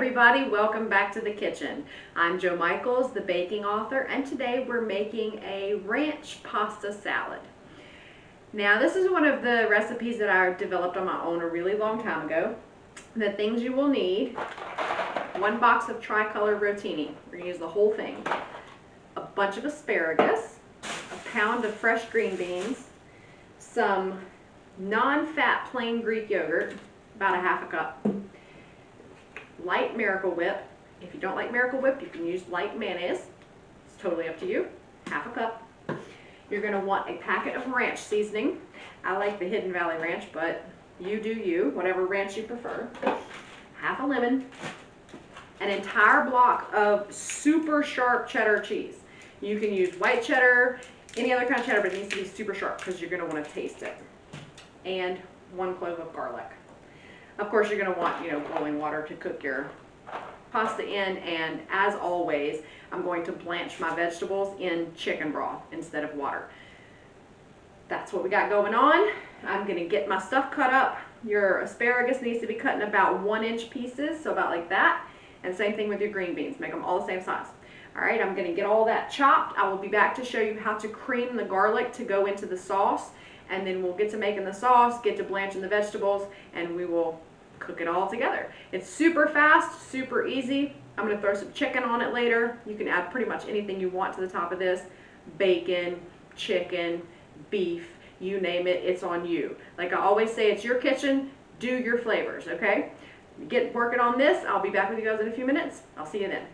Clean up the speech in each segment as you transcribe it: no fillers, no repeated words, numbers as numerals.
everybody, welcome back to the kitchen. I'm Jo Michaels, the baking author, and today we're making a ranch pasta salad. Now this is one of the recipes that I developed on my own a really long time ago. The things you will need: 1 box of Tricolor Rotini, we're going to use the whole thing, a bunch of asparagus, a pound of fresh green beans, some non-fat plain Greek yogurt, about a half a cup, light Miracle Whip. If you don't like Miracle Whip, you can use light mayonnaise. It's totally up to you. Half a cup. You're going to want a packet of ranch seasoning. I like the Hidden Valley Ranch, but you do you, whatever ranch you prefer. Half a lemon. An entire block of super sharp cheddar cheese. You can use white cheddar, any other kind of cheddar, but it needs to be super sharp because you're going to want to taste it. And 1 clove of garlic. Of course, you're going to want, boiling water to cook your pasta in, and as always, I'm going to blanch my vegetables in chicken broth instead of water. That's what we got going on. I'm going to get my stuff cut up. Your asparagus needs to be cut in about 1-inch pieces, so about like that. And same thing with your green beans. Make them all the same size. All right, I'm going to get all that chopped. I will be back to show you how to cream the garlic to go into the sauce. And then we'll get to making the sauce, get to blanching the vegetables, and we will cook it all together. It's super fast, super easy. I'm going to throw some chicken on it later. You can add pretty much anything you want to the top of this. Bacon, chicken, beef, you name it, it's on you. Like I always say, it's your kitchen, do your flavors, okay? Get working on this. I'll be back with you guys in a few minutes. I'll see you then.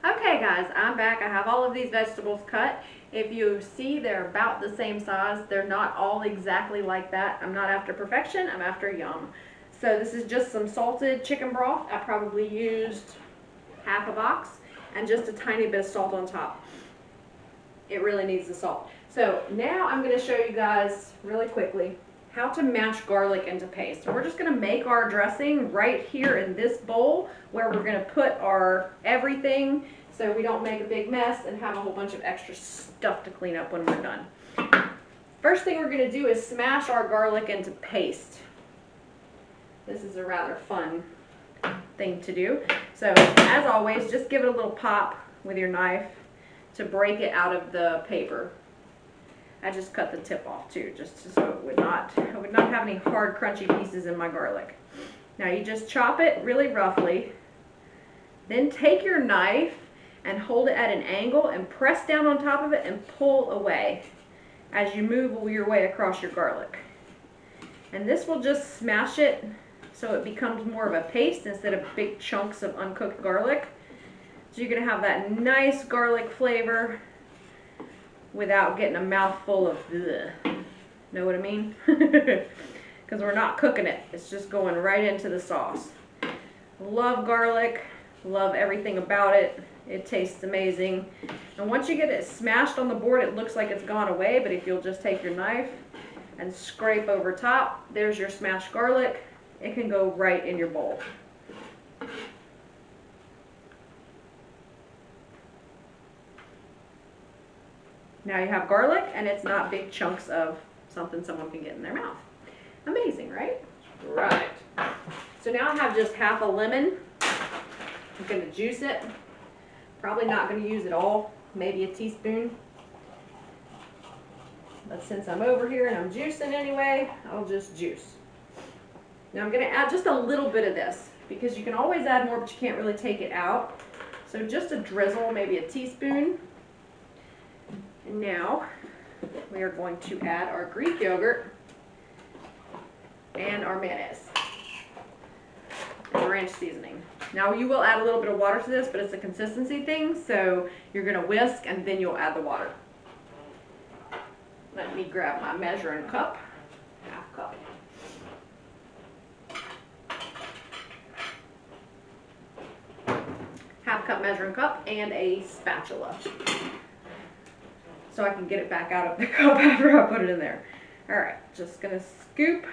Okay guys, I'm back. I have all of these vegetables cut. If you see, they're about the same size. They're not all exactly like that. I'm not after perfection, I'm after yum. So this is just some salted chicken broth. I probably used half a box and just a tiny bit of salt on top. It really needs the salt. So now I'm going to show you guys really quickly how to mash garlic into paste. So we're just going to make our dressing right here in this bowl where we're going to put our everything, so we don't make a big mess and have a whole bunch of extra stuff to clean up when we're done. First thing we're going to do is smash our garlic into paste. This is a rather fun thing to do. So as always, just give it a little pop with your knife to break it out of the paper. I just cut the tip off too, just so I would not have any hard crunchy pieces in my garlic. Now you just chop it really roughly, then take your knife and hold it at an angle and press down on top of it and pull away as you move your way across your garlic. And this will just smash it so it becomes more of a paste instead of big chunks of uncooked garlic. So you're going to have that nice garlic flavor without getting a mouthful of ugh. Know what I mean? Because we're not cooking it. It's just going right into the sauce. Love garlic. Love everything about it. It tastes amazing. And once you get it smashed on the board, it looks like it's gone away, but if you'll just take your knife and scrape over top, there's your smashed garlic. It can go right in your bowl. Now you have garlic, and it's not big chunks of something someone can get in their mouth. Amazing, right? Right. So now I have just half a lemon. I'm going to juice it. Probably not going to use it all, maybe a teaspoon. But since I'm over here and I'm juicing anyway, I'll just juice. Now I'm going to add just a little bit of this, because you can always add more, but you can't really take it out. So just a drizzle, maybe a teaspoon. And now we are going to add our Greek yogurt and our mayonnaise and ranch seasoning. Now you will add a little bit of water to this, but it's a consistency thing, so you're going to whisk and then you'll add the water. Let me grab my measuring cup, half cup. Half cup measuring cup and a spatula, so I can get it back out of the cup after I put it in there. All right, just gonna scoop.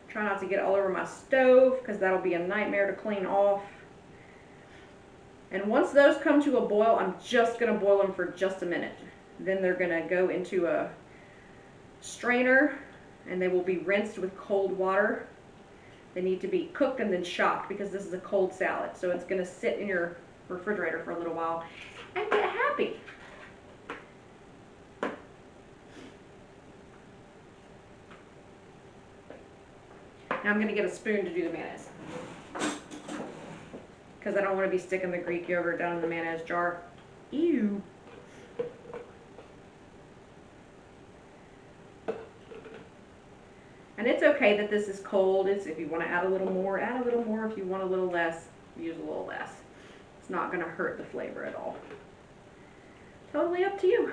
Try not to get all over my stove, because that'll be a nightmare to clean off. And once those come to a boil, I'm just gonna boil them for just a minute. Then they're gonna go into a strainer, and they will be rinsed with cold water. They need to be cooked and then shocked because this is a cold salad. So it's going to sit in your refrigerator for a little while and get happy. Now I'm going to get a spoon to do the mayonnaise, because I don't want to be sticking the Greek yogurt down in the mayonnaise jar. Ew. And it's okay that this is cold. It's, if you want to add a little more, add a little more. If you want a little less, use a little less. It's not going to hurt the flavor at all. Totally up to you.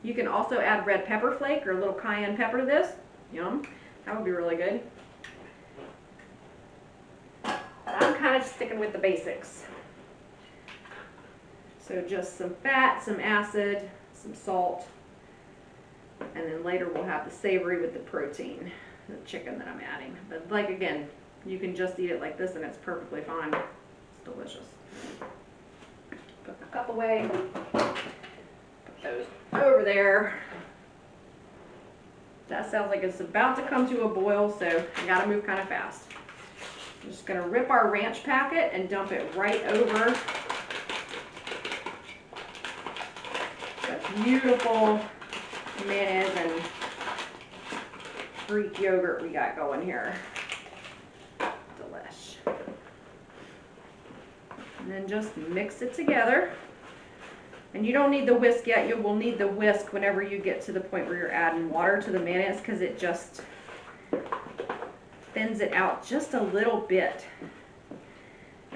You can also add red pepper flake or a little cayenne pepper to this. Yum. That would be really good. I'm kind of sticking with the basics. So just some fat, some acid, some salt, and then later we'll have the savory with the protein, the chicken that I'm adding. But like again, you can just eat it like this and it's perfectly fine. It's delicious. Put the cup away. Put those over there. That sounds like it's about to come to a boil, so I gotta move kind of fast. I'm just gonna rip our ranch packet and dump it right over that beautiful mayonnaise and Greek yogurt we got going here. Delish. And then just mix it together. And you don't need the whisk yet. You will need the whisk whenever you get to the point where you're adding water to the mayonnaise, because it just thins it out just a little bit.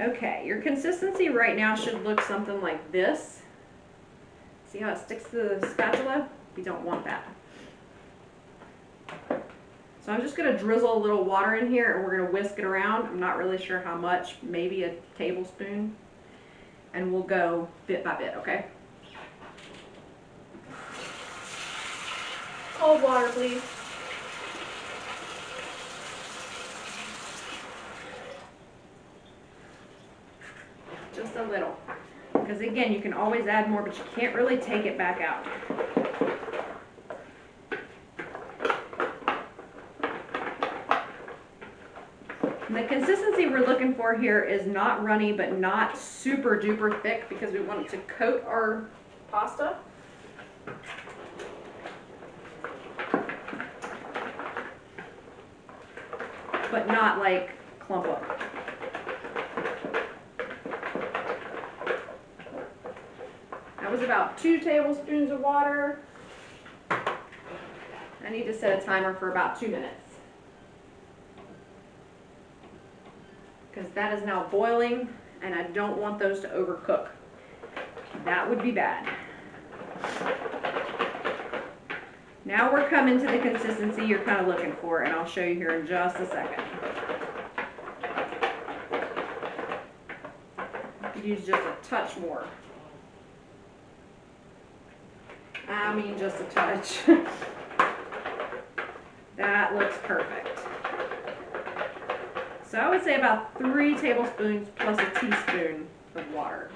Okay, your consistency right now should look something like this. See how it sticks to the spatula? We don't want that. So I'm just going to drizzle a little water in here and we're going to whisk it around. I'm not really sure how much, maybe a tablespoon. And we'll go bit by bit, okay? Cold water, please. Just a little. Because again, you can always add more, but you can't really take it back out. And the consistency we're looking for here is not runny, but not super duper thick, because we want it to coat our pasta. But not like clump up. That was about 2 tablespoons of water. I need to set a timer for about 2 minutes, because that is now boiling and I don't want those to overcook. That would be bad. Now we're coming to the consistency you're kind of looking for, and I'll show you here in just a second. You could use just a touch more. I mean just a touch. That looks perfect. So I would say about 3 tablespoons plus a teaspoon of water.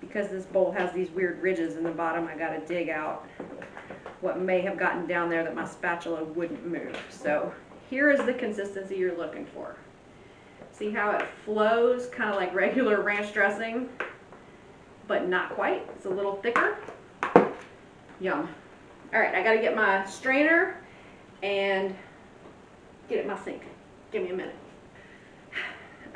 Because this bowl has these weird ridges in the bottom, I gotta dig out what may have gotten down there that my spatula wouldn't move. So here is the consistency you're looking for. See how it flows, kind of like regular ranch dressing, but not quite. It's a little thicker. Yum. All right, I gotta get my strainer and get it in my sink. Give me a minute.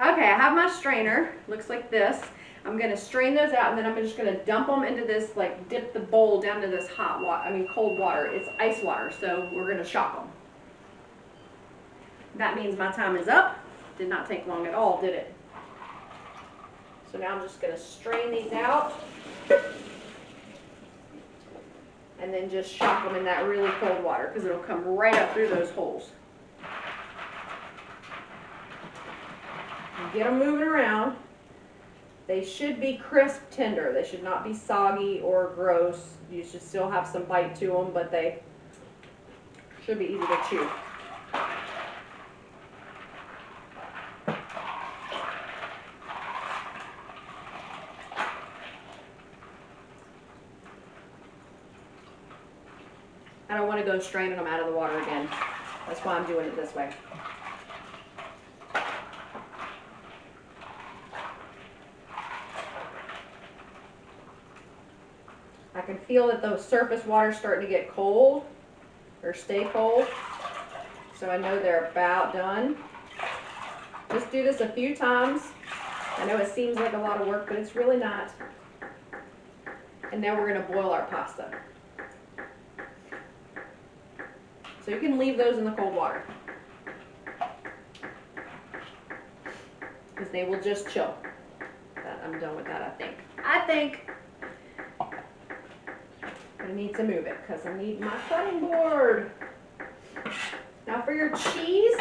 Okay, I have my strainer. Looks like this. I'm going to strain those out, and then I'm just going to dump them into this, like dip the bowl down to this hot water, cold water. It's ice water, so we're going to shock them. That means my time is up. Did not take long at all, did it? So now I'm just going to strain these out and then just shock them in that really cold water, because it'll come right up through those holes. Get them moving around. They should be crisp tender. They should not be soggy or gross. You should still have some bite to them, but they should be easy to chew. I don't want to go straining them out of the water again. That's why I'm doing it this way. I can feel that the surface water is starting to get cold, or stay cold. So I know they're about done. Just do this a few times. I know it seems like a lot of work, but it's really not. And now we're going to boil our pasta. So you can leave those in the cold water, because they will just chill. I'm done with that, I think. I need to move it because I need my cutting board. Now for your cheese,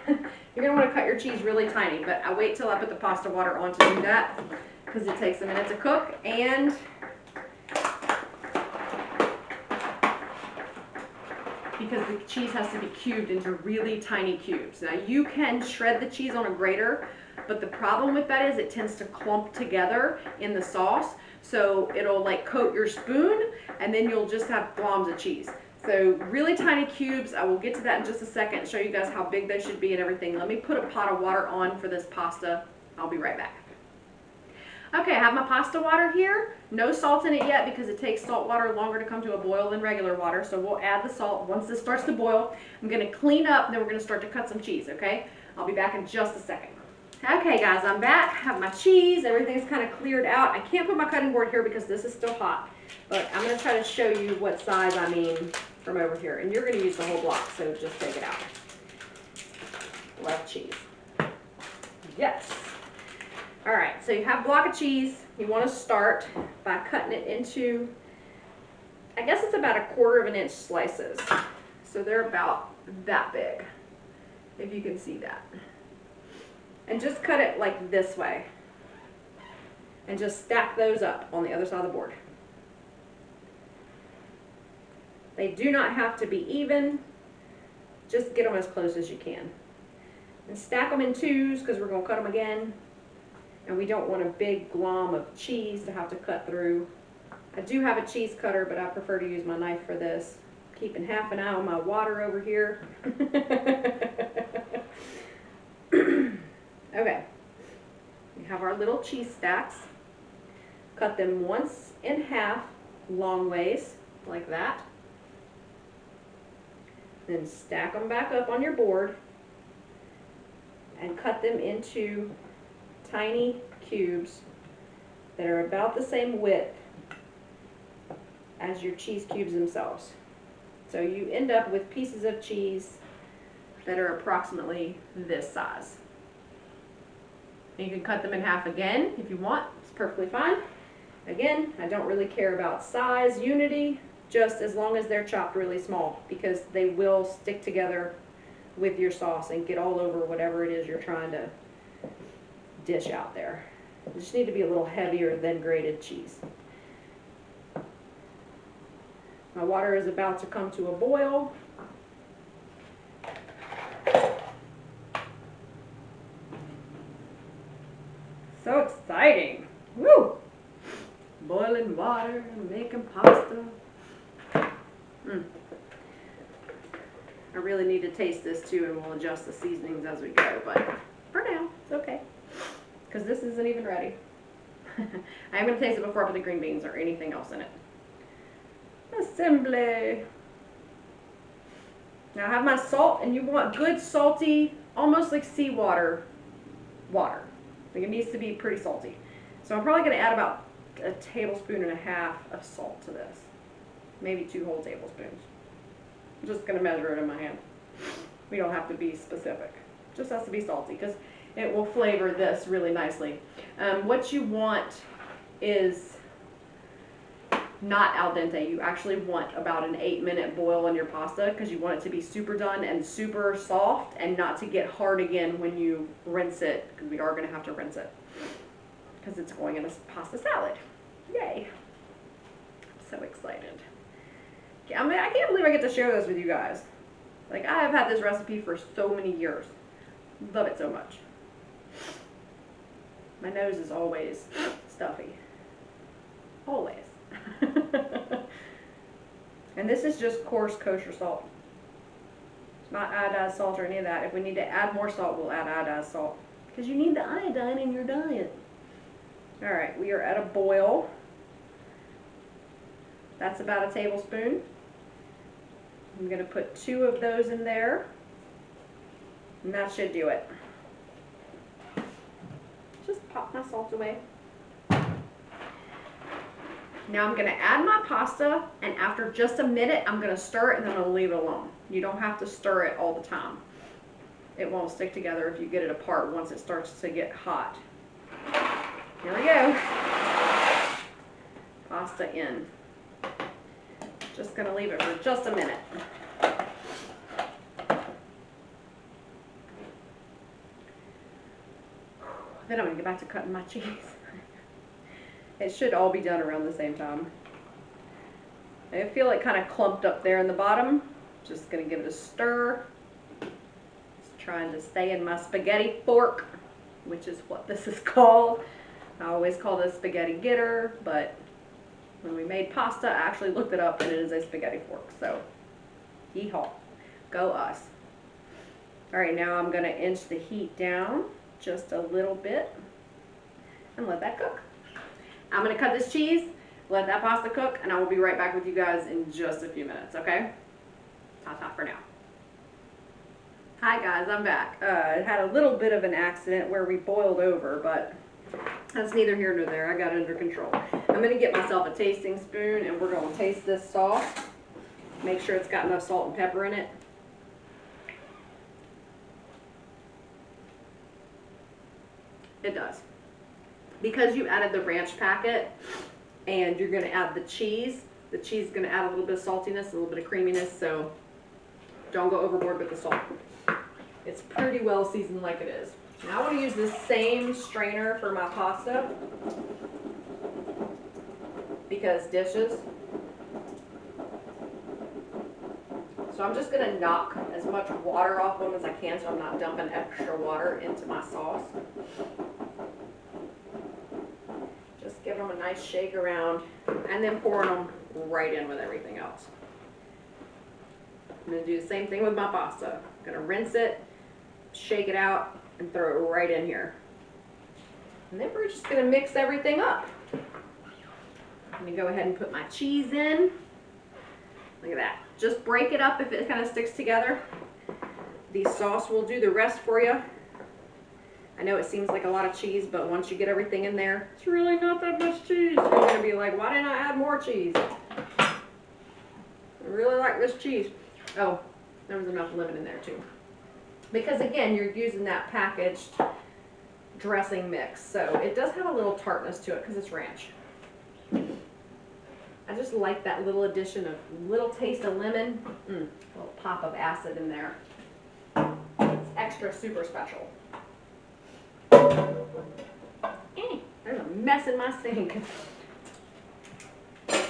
you're going to want to cut your cheese really tiny, but I wait till I put the pasta water on to do that because it takes a minute to cook, and because the cheese has to be cubed into really tiny cubes. Now you can shred the cheese on a grater, but the problem with that is it tends to clump together in the sauce. So it'll like coat your spoon, and then you'll just have globs of cheese. So really tiny cubes. I will get to that in just a second and show you guys how big they should be and everything. Let me put a pot of water on for this pasta. I'll be right back. Okay, I have my pasta water here. No salt in it yet because it takes salt water longer to come to a boil than regular water. So we'll add the salt once this starts to boil. I'm going to clean up, and then we're going to start to cut some cheese, okay? I'll be back in just a second. Okay guys, I'm back. I have my cheese. Everything's kind of cleared out. I can't put my cutting board here because this is still hot. But I'm going to try to show you what size I mean from over here. And you're going to use the whole block, so just take it out. Love cheese. Yes. All right, so you have a block of cheese. You want to start by cutting it into, I guess it's about 1/4 inch slices. So they're about that big, if you can see that. And just cut it like this way. And just stack those up on the other side of the board. They do not have to be even. Just get them as close as you can. And stack them in twos because we're going to cut them again. And we don't want a big glom of cheese to have to cut through. I do have a cheese cutter, but I prefer to use my knife for this. Keeping half an eye on my water over here. Okay, we have our little cheese stacks. Cut them once in half, long ways, like that. Then stack them back up on your board and cut them into tiny cubes that are about the same width as your cheese cubes themselves. So you end up with pieces of cheese that are approximately this size. And you can cut them in half again if you want. It's perfectly fine. Again, I don't really care about size, unity, just as long as they're chopped really small, because they will stick together with your sauce and get all over whatever it is you're trying to dish out there. You just need to be a little heavier than grated cheese. My water is about to come to a boil. So exciting. Woo! Boiling water and making pasta. I really need to taste this too, and we'll adjust the seasonings as we go, but for now, it's okay. Because this isn't even ready. I'm going to taste it before I put the green beans or anything else in it. Assembly. Now I have my salt, and you want good salty, almost like seawater water. Like it needs to be pretty salty. So I'm probably going to add about 1.5 tablespoons of salt to this. Maybe 2 whole tablespoons. I'm just going to measure it in my hand. We don't have to be specific. It just has to be salty because it will flavor this really nicely. What you want is not al dente. You actually want about an 8-minute boil on your pasta because you want it to be super done and super soft and not to get hard again when you rinse it, because we are going to have to rinse it because it's going in a pasta salad. Yay. I'm so excited. I mean, I can't believe I get to share this with you guys. Like, I have had this recipe for so many years. Love it so much. My nose is always stuffy. Always. And this is just coarse kosher salt. It's not iodized salt or any of that. If we need to add more salt, we'll add iodized salt. Because you need the iodine in your diet. Alright, we are at a boil. That's about a tablespoon. I'm going to put 2 of those in there. And that should do it. Just pop my salt away. Now I'm going to add my pasta, and after just a minute, I'm going to stir it and then I'll leave it alone. You don't have to stir it all the time. It won't stick together if you get it apart once it starts to get hot. Here we go. Pasta in. Just going to leave it for just a minute. Then I'm going to get back to cutting my cheese. It should all be done around the same time. I feel it kind of clumped up there in the bottom. Just going to give it a stir. Just trying to stay in my spaghetti fork, which is what this is called. I always call this spaghetti getter, but when we made pasta, I actually looked it up and it is a spaghetti fork. So, yee-haw. Go us. Alright, now I'm going to inch the heat down just a little bit and let that cook. I'm going to cut this cheese, let that pasta cook, and I will be right back with you guys in just a few minutes, okay? Ta-ta for now. Hi guys, I'm back. I had a little bit of an accident where we boiled over, but that's neither here nor there. I got it under control. I'm going to get myself a tasting spoon and we're going to taste this sauce. Make sure it's got enough salt and pepper in it. It does. Because you added the ranch packet and you're going to add the cheese is going to add a little bit of saltiness, a little bit of creaminess, so don't go overboard with the salt. It's pretty well seasoned like it is. Now I want to use this same strainer for my pasta because dishes. So I'm just going to knock as much water off them as I can so I'm not dumping extra water into my sauce. Just give them a nice shake around and then pouring them right in with everything else. I'm going to do the same thing with my pasta. I'm going to rinse it, shake it out, and throw it right in here. And then we're just going to mix everything up. I'm going to go ahead and put my cheese in. Look at that. Just break it up if it kind of sticks together. The sauce will do the rest for you. I know it seems like a lot of cheese, but once you get everything in there, it's really not that much cheese. You're going to be like, why didn't I add more cheese? I really like this cheese. Oh, there was enough lemon in there too. Because again, you're using that packaged dressing mix, so it does have a little tartness to it because it's ranch. I just like that little addition of little taste of lemon, a little pop of acid in there. It's extra super special. There's a mess in my sink. I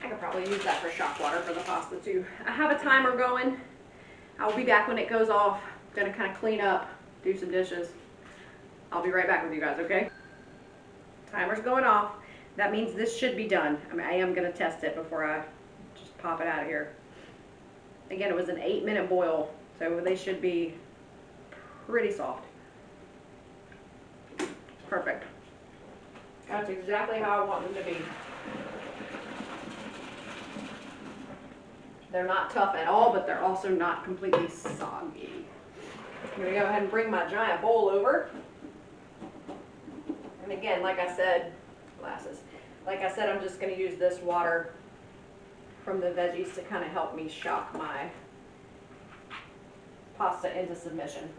could probably use that for shock water for the pasta too. I have a timer going. I'll be back when it goes off. I'm gonna kind of clean up, do some dishes. I'll be right back with you guys, okay? Timer's going off. That means this should be done. I mean, I am gonna test it before I just pop it out of here. Again, it was an 8-minute boil, so they should be pretty soft. Perfect. That's exactly how I want them to be. They're not tough at all, but they're also not completely soggy. I'm going to go ahead and bring my giant bowl over. And again, like I said, glasses. Like I said, I'm just going to use this water from the veggies to kind of help me shock my pasta into submission.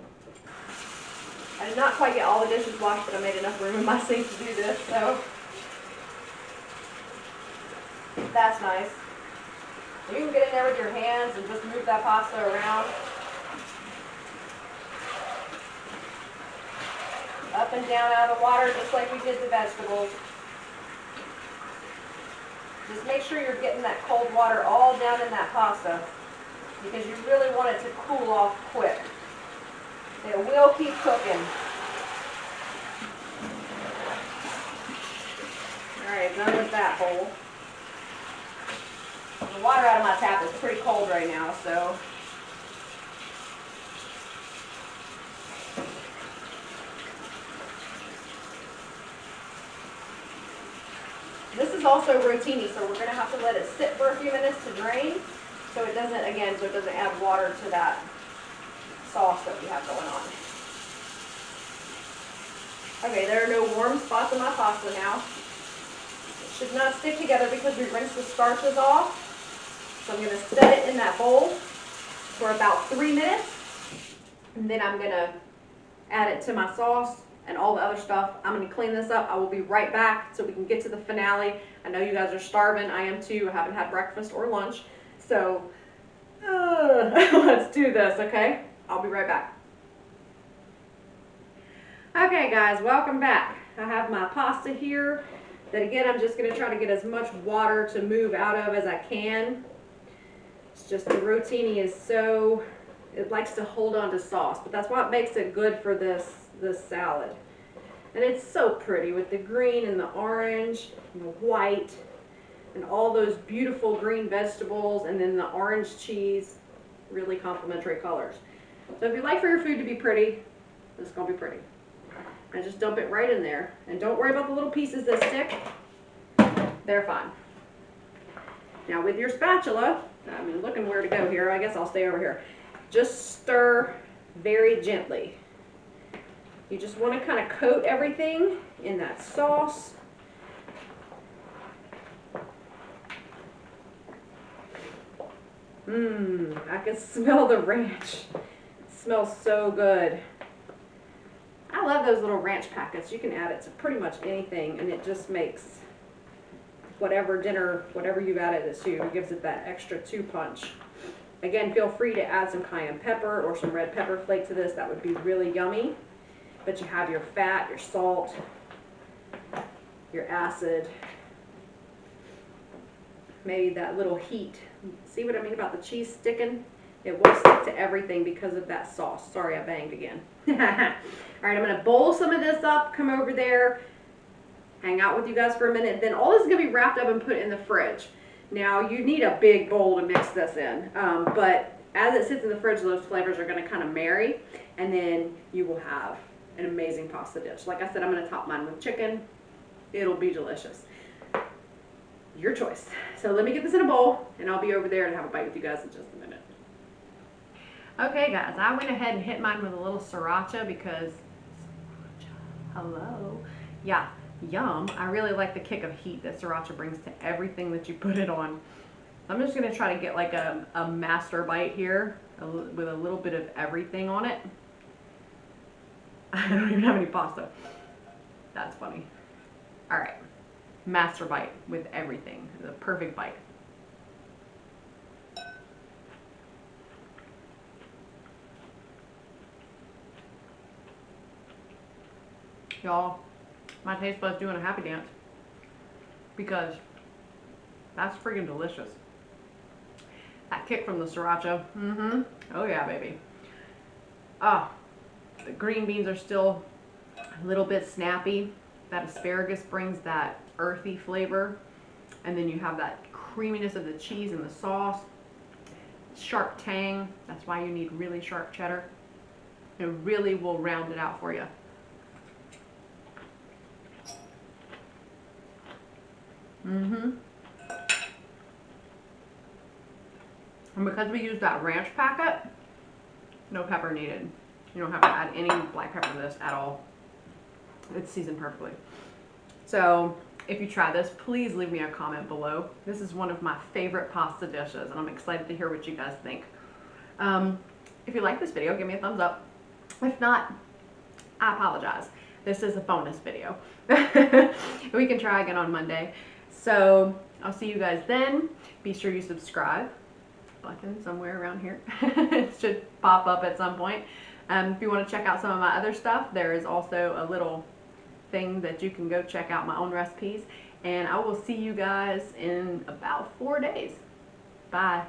I did not quite get all the dishes washed, but I made enough room in my sink to do this, so that's nice. You can get in there with your hands and just move that pasta around. Up and down out of the water, just like we did the vegetables. Just make sure you're getting that cold water all down in that pasta because you really want it to cool off quick. It will keep cooking. Alright, done with that bowl. The water out of my tap is pretty cold right now, so. This is also rotini, so we're going to have to let it sit for a few minutes to drain, so it doesn't, again, so it doesn't add water to that sauce that we have going on. Okay, there are no warm spots in my pasta now. It should not stick together because we rinsed the starches off. So I'm going to set it in that bowl for about 3 minutes, and then I'm going to add it to my sauce and all the other stuff. I'm going to clean this up. I will be right back so we can get to the finale. I know you guys are starving. I am too. I haven't had breakfast or lunch. So let's do this, okay? I'll be right back. Okay guys, welcome back. I have my pasta here that, again, I'm just going to try to get as much water to move out of as I can. It's just the rotini is so, it likes to hold on to sauce, but that's what makes it good for this salad. And it's so pretty with the green and the orange and the white and all those beautiful green vegetables, and then the orange cheese, really complementary colors. So if you like for your food to be pretty, it's going to be pretty. And just dump it right in there. And don't worry about the little pieces that stick. They're fine. Now with your spatula, I'm looking where to go here. I guess I'll stay over here. Just stir very gently. You just want to kind of coat everything in that sauce. I can smell the ranch. It smells so good. I love those little ranch packets. You can add it to pretty much anything, and it just makes whatever dinner, whatever you've added it to, it gives it that extra 2 punch. Again, feel free to add some cayenne pepper or some red pepper flake to this. That would be really yummy. But you have your fat, your salt, your acid, maybe that little heat. See what I mean about the cheese sticking? It won't stick to everything because of that sauce. Sorry, I banged again. All right, I'm going to bowl some of this up, come over there, hang out with you guys for a minute. Then all this is going to be wrapped up and put in the fridge. Now, you need a big bowl to mix this in, but as it sits in the fridge, those flavors are going to kind of marry, and then you will have an amazing pasta dish. Like I said, I'm going to top mine with chicken. It'll be delicious. Your choice. So let me get this in a bowl, and I'll be over there and have a bite with you guys in just a minute. Okay guys, I went ahead and hit mine with a little sriracha because, hello, yeah, yum. I really like the kick of heat that sriracha brings to everything that you put it on. I'm just going to try to get like a master bite here with a little bit of everything on it. I don't even have any pasta. That's funny. All right, master bite with everything, the perfect bite. Y'all, my taste bud's doing a happy dance because that's freaking delicious. That kick from the sriracha, oh yeah, baby. Ah, the green beans are still a little bit snappy. That asparagus brings that earthy flavor, and then you have that creaminess of the cheese and the sauce. Sharp tang, that's why you need really sharp cheddar. It really will round it out for you. And because we use that ranch packet, no pepper needed. You don't have to add any black pepper to this at all. It's seasoned perfectly. So if you try this, please leave me a comment below. This is one of my favorite pasta dishes, and I'm excited to hear what you guys think. If you like this video, give me a thumbs up. If not, I apologize. This is a bonus video. We can try again on Monday. So I'll see you guys then. Be sure you subscribe. Button somewhere around here. It should pop up at some point. If you want to check out some of my other stuff, there is also a little thing that you can go check out my own recipes. And I will see you guys in about 4 days. Bye.